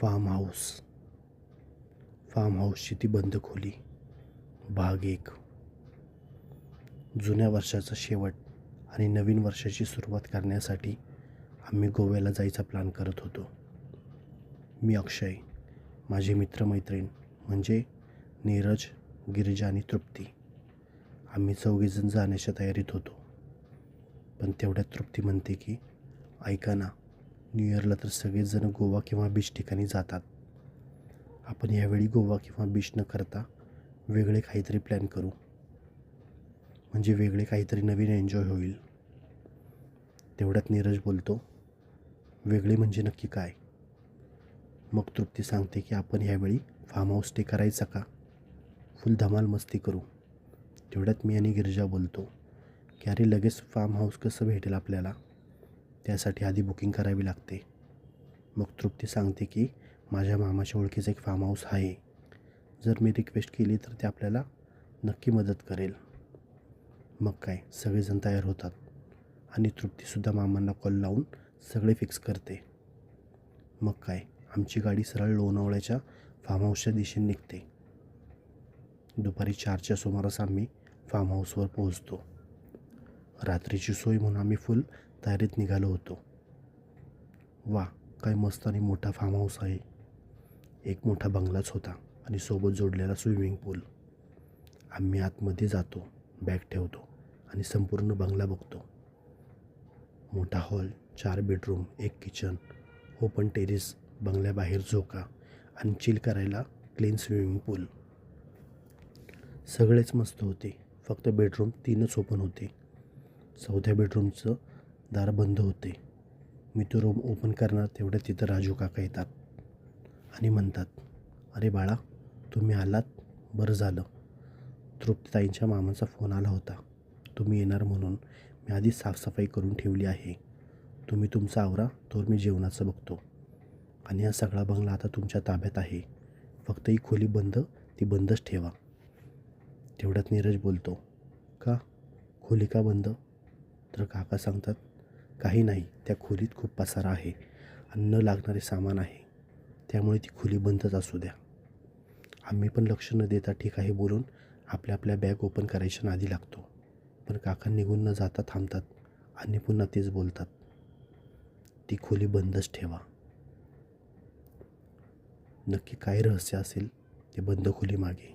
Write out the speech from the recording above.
Form हाऊसची ती बंद खोली. भाग 1. जुन्या वर्षाचा शेवट आणि नवीन वर्षाची सुरुवात करण्यासाठी आम्ही गोव्याला जायचा प्लॅन करत होतो. मी, अक्षय, माझे मित्रमैत्रीण म्हणजे नीरज, गिरिजा आणि तृप्ती. आम्ही 4 जाण्याच्या तयारीत होतो. पण तेवढ्यात तृप्ती म्हणते की ऐका ना, न्यू इयरला तर सगळेच जण गोवा किंवा बीच ठिकाणी जातात. आपण यावेळी गोवा किंवा बीच न करता वेगळे काहीतरी प्लॅन करू, म्हणजे वेगळे काहीतरी नवीन एन्जॉय होईल. तेवढ्यात नीरज बोलतो, वेगळे म्हणजे नक्की काय? मग तृप्ती सांगते की आपण यावेळी फार्म हाऊस स्टे करायचा का? फुल धमाल मस्ती करू. तेवढ्यात मी आणि गिरिजा बोलतो की अरे लगेच फार्म हाऊस कसं भेटेल आपल्याला, त्यासाठी आधी बुकिंग करावी लागते. मग तृप्ती सांगते की माझ्या मामाच्या ओळखीचं एक फार्म हाऊस आहे, जर मी रिक्वेस्ट केली तर ते आपल्याला नक्की मदत करेल. मग काय, सगळेजण तयार होतात आणि तृप्तीसुद्धा मामांना कॉल लावून सगळे फिक्स करते. मग काय, आमची गाडी सरळ लोणावळ्याच्या फार्म हाऊसच्या दिशेने निघते. दुपारी 4च्या सुमारास आम्ही फार्म हाऊसवर पोहोचतो. रात्रीची सोय म्हणून आम्ही फुल तयारीत निघालो होतो. वा, काय मस्त आणि मोठा फार्म हाऊस आहे. एक मोठा बंगलाच होता आणि सोबत जोडलेला स्विमिंग पूल. आम्ही आतमध्ये जातो, बॅग ठेवतो आणि संपूर्ण बंगला बघतो. मोठा hall, 4 bedroom, 1 kitchen, open terrace, बंगल्याबाहेर झोका आणि चिल करायला क्लीन स्विमिंग पूल. सगळेच मस्त होते. फक्त बेडरूम 3च ओपन होते. 4थ्या बेडरूमचं दार बंद होते. मी तो रूम ओपन करणार तेवढ्या तिथं राजू काका येतात आणि म्हणतात, अरे बाळा, तुम्ही आलात, बरं झालं. तृप्तीताईंच्या मामाचा फोन आला होता, तुम्ही येणार म्हणून. मी आधी साफसफाई करून ठेवली आहे. तुम्ही तुमचा आवरा, तोवर मी जेवणाचं बघतो. आणि हा सगळा बंगला आता तुमच्या ताब्यात आहे. फक्त ही खोली बंद, ती बंदच ठेवा. तेवढ्यात नीरज बोलतो, का खोली का बंद? तर काका सांगतात, काही नाही, त्या खोलीत खूप पसारा आहे आणि न लागणारे सामान आहे, त्यामुळे ती खोली बंदच असू द्या. आम्ही पण लक्ष न देता ठीक आहे बोलून आपल्या बॅग ओपन करायच्या नादी लागतो. पण काका निघून न जाता थांबतात आणि पुन्हा तेच बोलतात, ती खोली बंदच ठेवा. नक्की काय रहस्य असेल ते बंद खोली मागे?